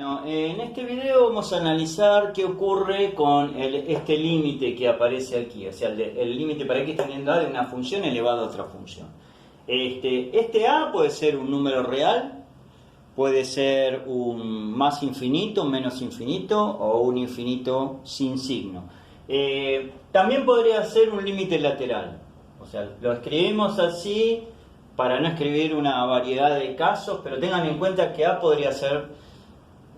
Bueno, en este video vamos a analizar qué ocurre con este límite que aparece aquí, o sea, el límite para x teniendo a de una función elevado a otra función. Este a puede ser un número real, puede ser un más infinito, un menos infinito o un infinito sin signo. También podría ser un límite lateral, o sea, lo escribimos así para no escribir una variedad de casos, pero tengan en cuenta que a podría ser,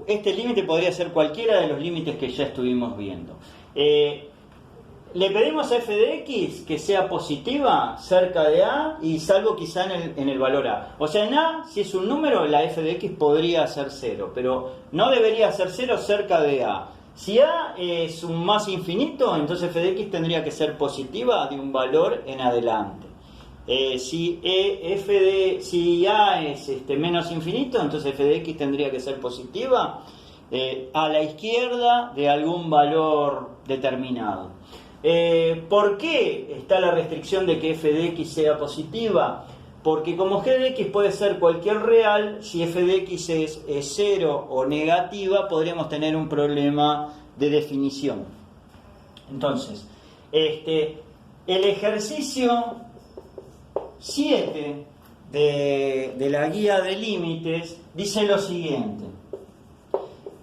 este límite podría ser cualquiera de los límites que ya estuvimos viendo. Le pedimos a f de x que sea positiva cerca de a y salvo quizá en el valor a. O sea, en a, si es un número, la f de x podría ser 0, pero no debería ser 0 cerca de a. Si a es un más infinito, entonces f de x tendría que ser positiva de un valor en adelante. Si a es menos infinito, entonces f de x tendría que ser positiva a la izquierda de algún valor determinado. ¿Por qué está la restricción de que f de x sea positiva? Porque como g de x puede ser cualquier real, si f de x es 0 o negativa, podríamos tener un problema de definición. Entonces, el ejercicio 7 de la guía de límites dice lo siguiente: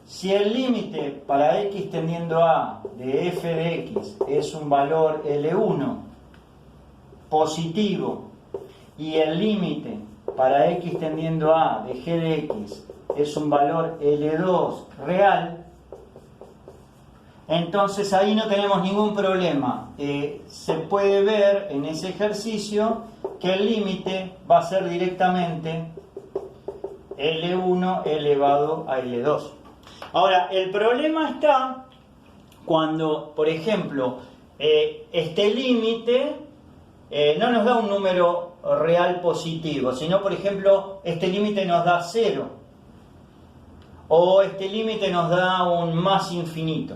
si el límite para x tendiendo a de f de x es un valor L1 positivo y el límite para x tendiendo a de g de x es un valor L2 real, entonces ahí no tenemos ningún problema. Se puede ver en ese ejercicio que el límite va a ser directamente L1 elevado a L2. Ahora, el problema está cuando, por ejemplo, este límite no nos da un número real positivo, sino, por ejemplo, este límite nos da 0 o este límite nos da un más infinito.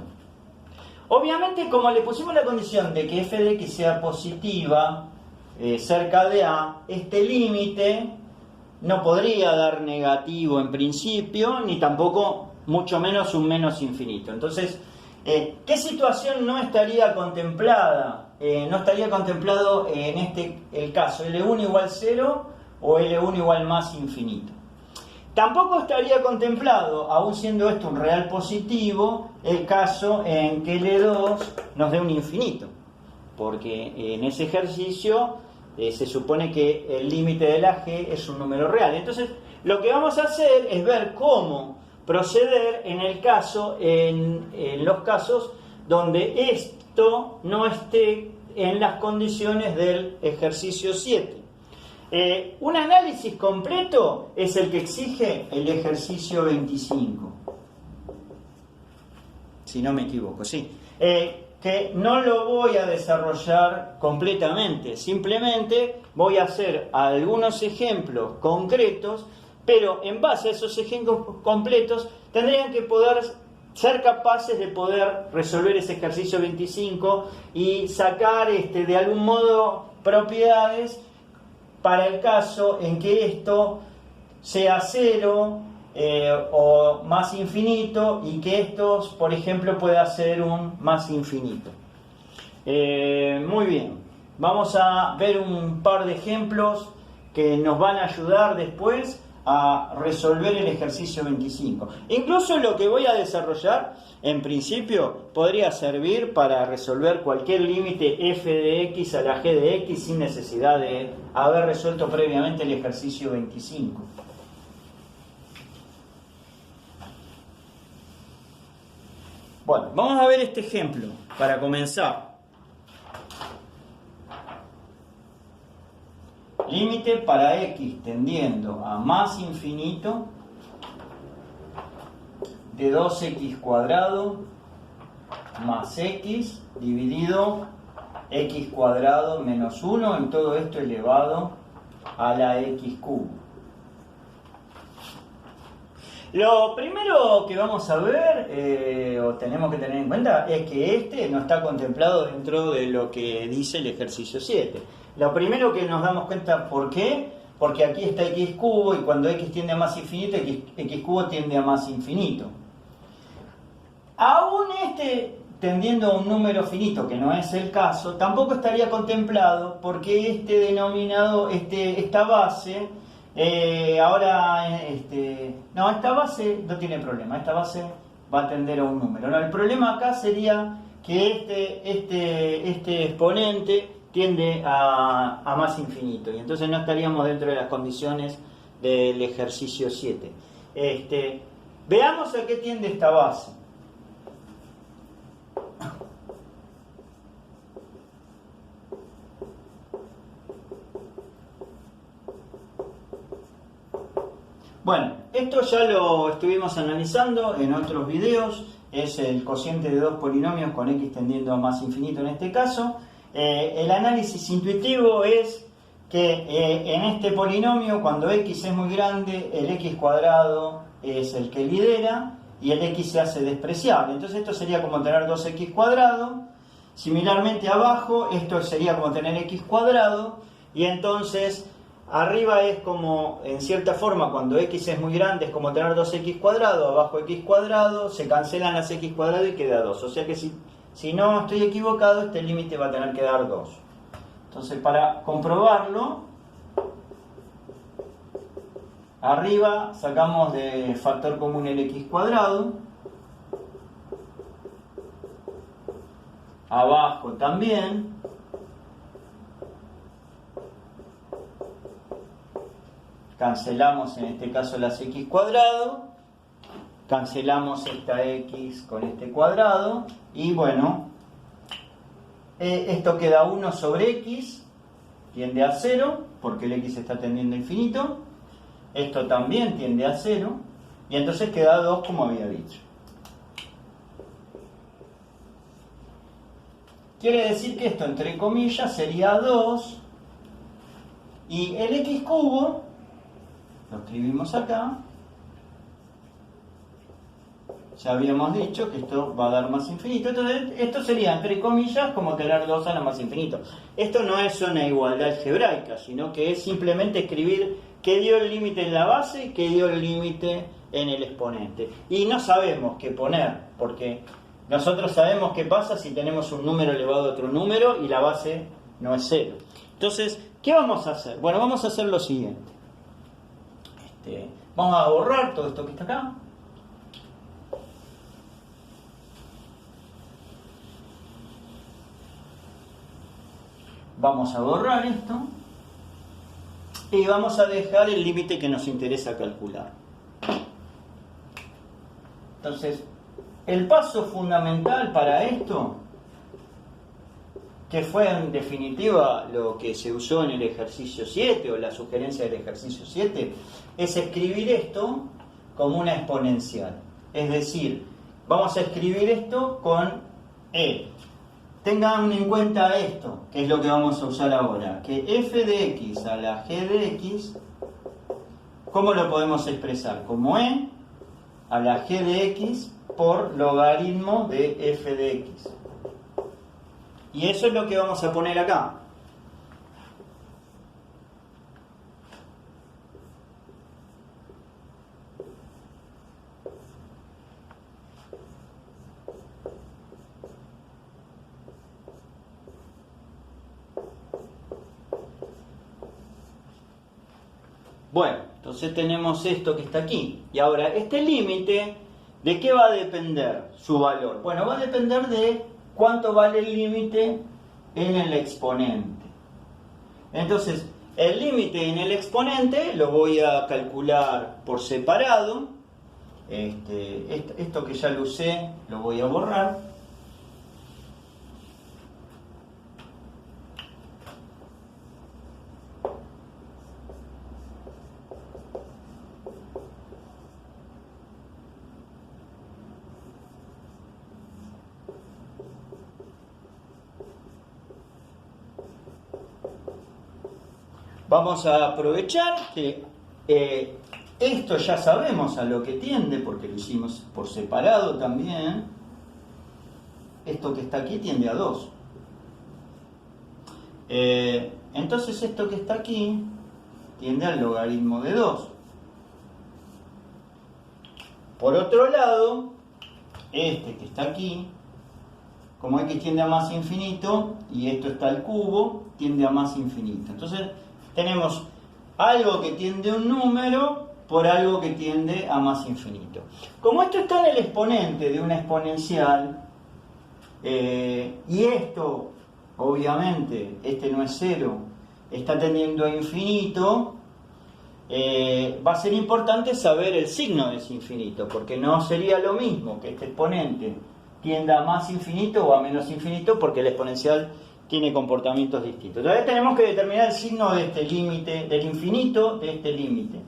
Obviamente, como le pusimos la condición de que f de x sea positiva cerca de a, este límite no podría dar negativo en principio, ni tampoco, mucho menos, un menos infinito. Entonces, ¿qué situación no estaría contemplada? No estaría contemplado en el caso L1 igual 0 o L1 igual más infinito. Tampoco estaría contemplado, aun siendo esto un real positivo, el caso en que L2 nos dé un infinito, porque en ese ejercicio se supone que el límite de la g es un número real. Entonces, lo que vamos a hacer es ver cómo proceder en los casos donde esto no esté en las condiciones del ejercicio 7. Un análisis completo es el que exige el ejercicio 25. Si no me equivoco, sí. Que no lo voy a desarrollar completamente, simplemente voy a hacer algunos ejemplos concretos, pero en base a esos ejemplos completos tendrían que poder ser capaces de poder resolver ese ejercicio 25 y sacar de algún modo propiedades para el caso en que esto sea 0 o más infinito y que esto, por ejemplo, pueda ser un más infinito. Muy bien, vamos a ver un par de ejemplos que nos van a ayudar después a resolver el ejercicio 25. Incluso lo que voy a desarrollar, en principio, podría servir para resolver cualquier límite f de x a la g de x sin necesidad de haber resuelto previamente el ejercicio 25. Bueno, vamos a ver este ejemplo para comenzar. Límite para x tendiendo a más infinito de 2x cuadrado más x dividido x cuadrado menos 1 en todo esto elevado a la x cubo. Lo primero que vamos a ver o tenemos que tener en cuenta es que no está contemplado dentro de lo que dice el ejercicio 7. Lo primero que nos damos cuenta, ¿por qué? porque aquí está x cubo y cuando x tiende a más infinito, x cubo tiende a más infinito. Aún tendiendo a un número finito, que no es el caso, tampoco estaría contemplado porque este denominador, esta base, esta base no tiene problema, esta base va a tender a un número. No, el problema acá sería que este exponente tiende a más infinito y entonces no estaríamos dentro de las condiciones del ejercicio 7. Veamos a qué tiende esta base. Bueno, esto ya lo estuvimos analizando en otros videos, es el cociente de dos polinomios con x tendiendo a más infinito en este caso. El análisis intuitivo es que en este polinomio, cuando x es muy grande, el x cuadrado es el que lidera y el x se hace despreciable. Entonces esto sería como tener 2x cuadrado. Similarmente abajo, esto sería como tener x cuadrado y entonces arriba es como, en cierta forma, cuando x es muy grande es como tener 2x cuadrado, abajo x cuadrado, se cancelan las x cuadrado y queda 2. O sea que si no estoy equivocado, este límite va a tener que dar 2. Entonces, para comprobarlo, arriba sacamos de factor común el x cuadrado, abajo también, cancelamos en este caso las x cuadrado, cancelamos esta x con este cuadrado y bueno, esto queda 1 sobre x, tiende a 0 porque el x está tendiendo a infinito, esto también tiende a 0 y entonces queda 2 como había dicho. Quiere decir que esto entre comillas sería 2 y el x cubo lo escribimos acá. Ya habíamos dicho que esto va a dar más infinito. Entonces, esto sería, entre comillas, como tener 2 a la más infinito. Esto no es una igualdad algebraica, sino que es simplemente escribir qué dio el límite en la base y qué dio el límite en el exponente. Y no sabemos qué poner, porque nosotros sabemos qué pasa si tenemos un número elevado a otro número y la base no es 0. Entonces, ¿qué vamos a hacer? Bueno, vamos a hacer lo siguiente. Vamos a borrar todo esto que está acá. Vamos a borrar esto y vamos a dejar el límite que nos interesa calcular. Entonces, el paso fundamental para esto, que fue en definitiva lo que se usó en el ejercicio 7 o la sugerencia del ejercicio 7, es escribir esto como una exponencial. Es decir, vamos a escribir esto con e. Tengan en cuenta esto, que es lo que vamos a usar ahora, que f de x a la g de x, ¿cómo lo podemos expresar? Como e a la g de x por logaritmo de f de x. Y eso es lo que vamos a poner acá. Bueno, entonces tenemos esto que está aquí. Y ahora, este límite, ¿de qué va a depender su valor? Bueno, va a depender de cuánto vale el límite en el exponente. Entonces, el límite en el exponente lo voy a calcular por separado. Esto que ya lo usé, lo voy a borrar. Vamos a aprovechar que esto ya sabemos a lo que tiende, porque lo hicimos por separado también. Esto que está aquí tiende a 2. Entonces esto que está aquí tiende al logaritmo de 2. Por otro lado, este que está aquí, como x tiende a más infinito y esto está al cubo, tiende a más infinito. Entonces tenemos algo que tiende a un número por algo que tiende a más infinito. Como esto está en el exponente de una exponencial, y esto, obviamente, este no es 0, está tendiendo a infinito, va a ser importante saber el signo de ese infinito, porque no sería lo mismo que este exponente tienda a más infinito o a menos infinito, porque el exponencial tiene comportamientos distintos. Entonces tenemos que determinar el signo de este límite, del infinito de este límite.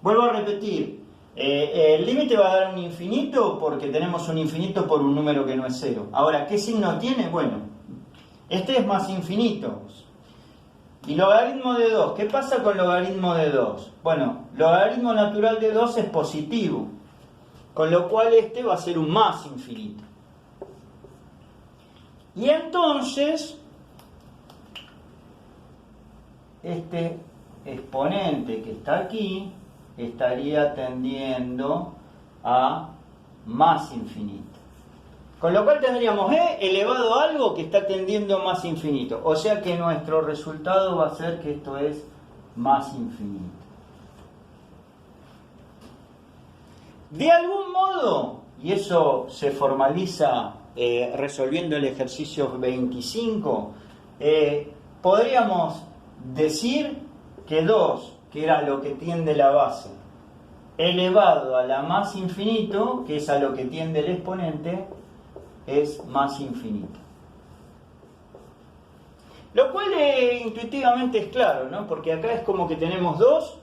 Vuelvo a repetir, el límite va a dar un infinito porque tenemos un infinito por un número que no es 0. Ahora, ¿qué signo tiene? Bueno, este es más infinito. ¿Y logaritmo de 2? ¿Qué pasa con logaritmo de 2? Bueno, logaritmo natural de 2 es positivo, con lo cual este va a ser un más infinito. Y entonces, este exponente que está aquí estaría tendiendo a más infinito. Con lo cual tendríamos e elevado a algo que está tendiendo a más infinito. O sea que nuestro resultado va a ser que esto es más infinito. De algún modo, y eso se formaliza resolviendo el ejercicio 25, podríamos decir que 2, que era lo que tiende la base, elevado a la más infinito, que es a lo que tiende el exponente, es más infinito. Lo cual intuitivamente es claro, ¿no? Porque acá es como que tenemos 2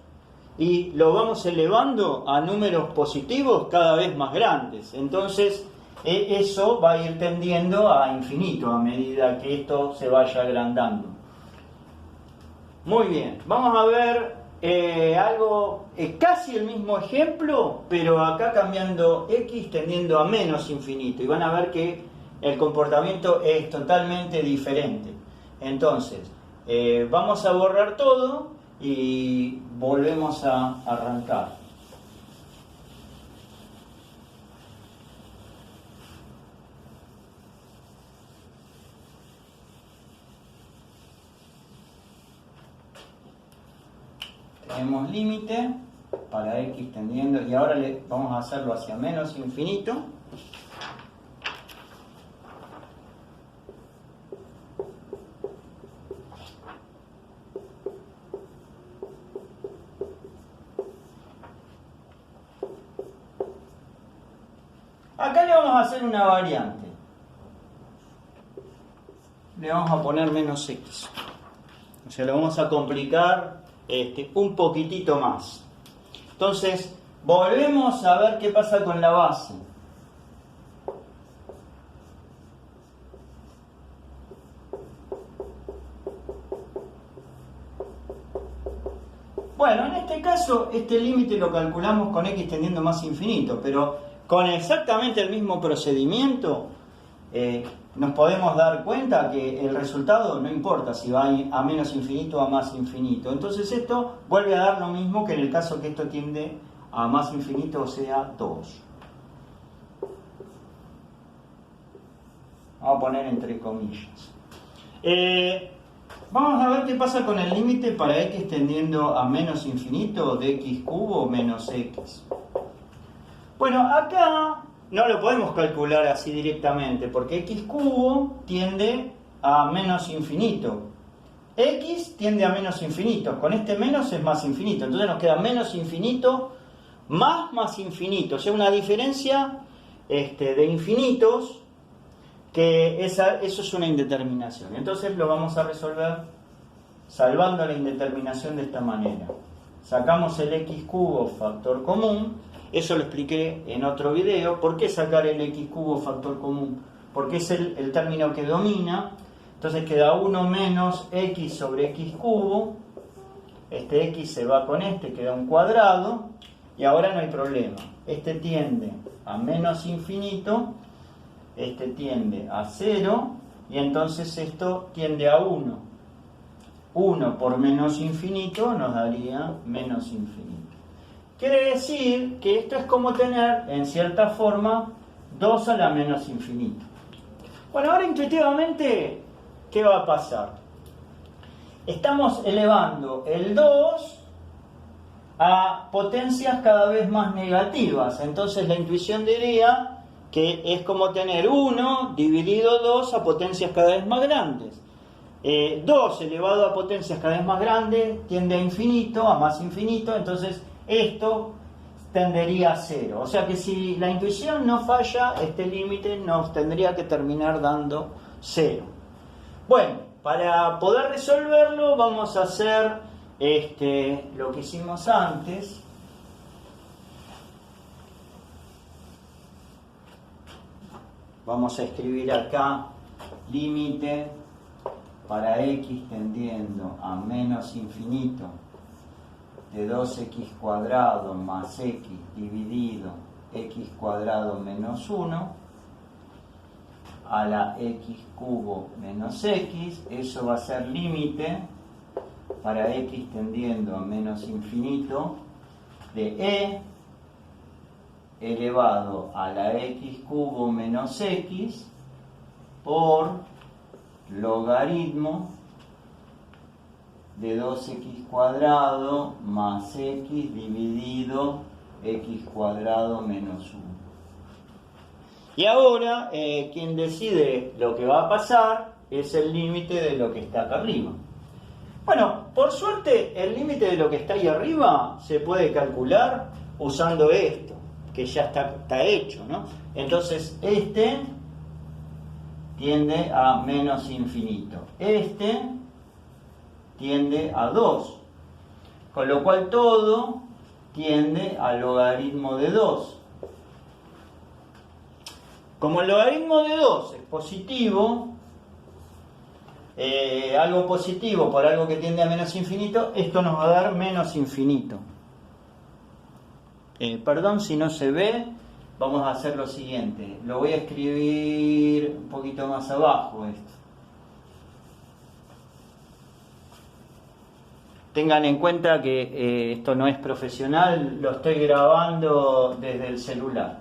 y lo vamos elevando a números positivos cada vez más grandes. Entonces, eso va a ir tendiendo a infinito a medida que esto se vaya agrandando. Muy bien, vamos a ver algo, casi el mismo ejemplo, pero acá cambiando x tendiendo a menos infinito. Y van a ver que el comportamiento es totalmente diferente. Entonces, vamos a borrar todo y volvemos a arrancar. Tenemos límite para x tendiendo, y ahora vamos a hacerlo hacia menos infinito. Acá le vamos a hacer una variante. Le vamos a poner menos x. O sea, lo vamos a complicar un poquitito más. Entonces, volvemos a ver qué pasa con la base. Bueno, en este caso, este límite lo calculamos con x tendiendo a más infinito, pero con exactamente el mismo procedimiento, nos podemos dar cuenta que el resultado no importa si va a menos infinito o a más infinito. Entonces esto vuelve a dar lo mismo que en el caso que esto tiende a más infinito, o sea 2. Vamos a poner entre comillas. Vamos a ver qué pasa con el límite para x tendiendo a menos infinito de x cubo menos x. Bueno, acá no lo podemos calcular así directamente, porque x cubo tiende a menos infinito. X tiende a menos infinito. Con este menos es más infinito. Entonces nos queda menos infinito más infinito. O sea, una diferencia de infinitos, que eso es una indeterminación. Entonces lo vamos a resolver salvando la indeterminación de esta manera. Sacamos el x cubo factor común. Eso lo expliqué en otro video. ¿Por qué sacar el x cubo factor común? Porque es el término que domina. Entonces queda 1 menos x sobre x cubo. Este x se va con este, queda un cuadrado. Y ahora no hay problema. Este tiende a menos infinito. Este tiende a 0. Y entonces esto tiende a 1. 1 por menos infinito nos daría menos infinito. Quiere decir que esto es como tener, en cierta forma, 2 a la menos infinito. Bueno, ahora intuitivamente, ¿qué va a pasar? Estamos elevando el 2 a potencias cada vez más negativas. Entonces la intuición diría que es como tener 1 dividido 2 a potencias cada vez más grandes. 2 elevado a potencias cada vez más grandes tiende a infinito, a más infinito, entonces esto tendería a 0. O sea que si la intuición no falla, este límite nos tendría que terminar dando 0. Bueno, para poder resolverlo vamos a hacer lo que hicimos antes. Vamos a escribir acá límite para x tendiendo a menos infinito de 2x cuadrado más x dividido x cuadrado menos 1 a la x cubo menos x. Eso va a ser límite para x tendiendo a menos infinito de e elevado a la x cubo menos x por logaritmo de 2x cuadrado más x dividido x cuadrado menos 1. Y ahora quien decide lo que va a pasar es el límite de lo que está acá arriba. Bueno, por suerte el límite de lo que está ahí arriba se puede calcular usando esto, que ya está hecho, ¿no? Entonces este tiende a menos infinito. Este tiende a 2. Con lo cual todo tiende al logaritmo de 2. Como el logaritmo de 2 es positivo, algo positivo por algo que tiende a menos infinito, esto nos va a dar menos infinito. Perdón si no se ve. Vamos a hacer lo siguiente, lo voy a escribir un poquito más abajo esto. Tengan en cuenta que esto no es profesional, lo estoy grabando desde el celular.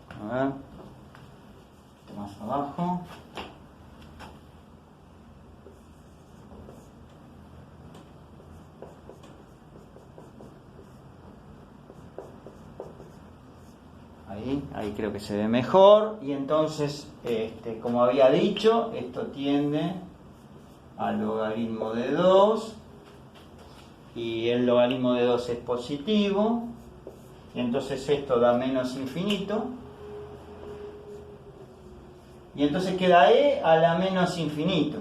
A ver, un poquito más abajo. Ahí creo que se ve mejor. Y entonces, como había dicho, esto tiende al logaritmo de 2. Y el logaritmo de 2 es positivo. Y entonces esto da menos infinito. Y entonces queda e a la menos infinito.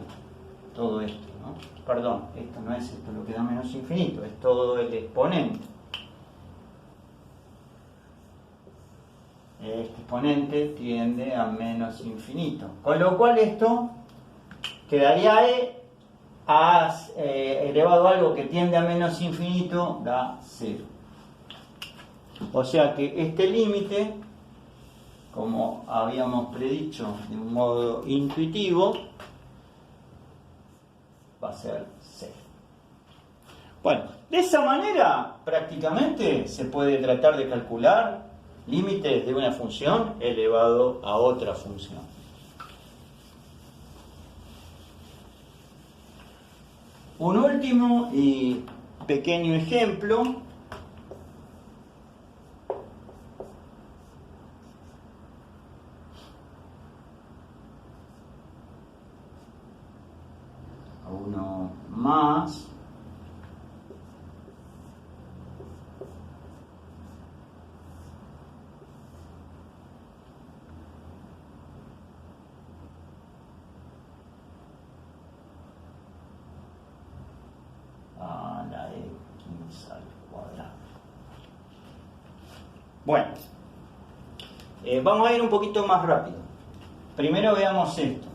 Todo esto, ¿no? Perdón, esto no es esto lo que da menos infinito, es todo el exponente. Este exponente tiende a menos infinito. Con lo cual esto quedaría e elevado a algo que tiende a menos infinito da 0. O sea que este límite, como habíamos predicho de un modo intuitivo, va a ser 0. Bueno, de esa manera prácticamente se puede tratar de calcular límites de una función elevado a otra función. Un último y pequeño ejemplo. Uno más. A la x al cuadrado. Bueno, vamos a ir un poquito más rápido. Primero veamos esto.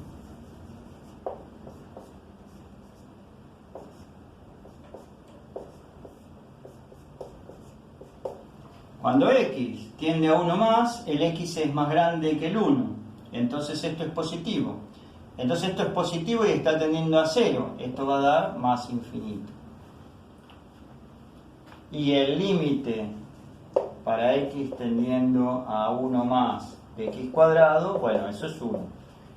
Cuando x tiende a 1 más, el x es más grande que el 1. Entonces esto es positivo. Entonces esto es positivo y está tendiendo a 0. Esto va a dar más infinito. Y el límite para x tendiendo a 1 más de x cuadrado, bueno, eso es 1.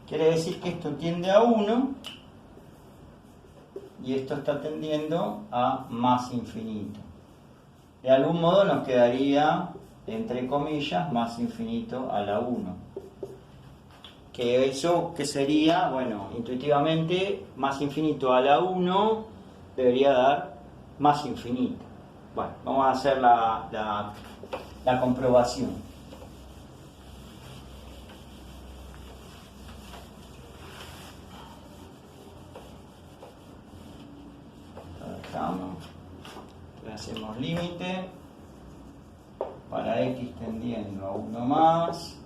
Quiere decir que esto tiende a 1 y esto está tendiendo a más infinito. De algún modo nos quedaría, entre comillas, más infinito a la 1. Que eso, ¿qué sería? Bueno, intuitivamente, más infinito a la 1 debería dar más infinito. Bueno, vamos a hacer la comprobación. Le hacemos límite para x tendiendo a 1 más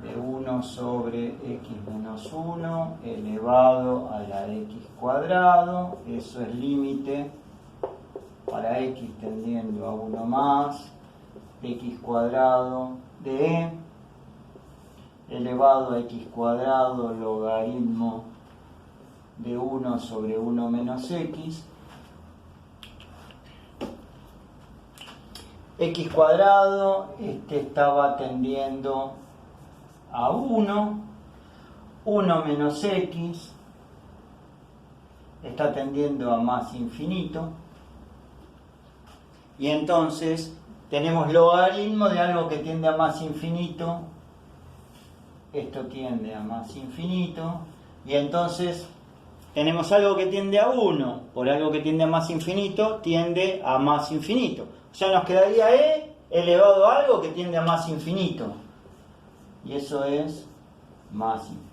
de 1 sobre x menos 1 elevado a la x cuadrado. Eso es límite para x tendiendo a 1 más x cuadrado de e elevado a x cuadrado logaritmo de 1 sobre 1 menos x. X cuadrado, estaba tendiendo a 1, 1 menos x está tendiendo a más infinito, y entonces tenemos logaritmo de algo que tiende a más infinito, esto tiende a más infinito, y entonces tenemos algo que tiende a 1, por algo que tiende a más infinito, tiende a más infinito. O sea, nos quedaría e elevado a algo que tiende a más infinito. Y eso es más infinito.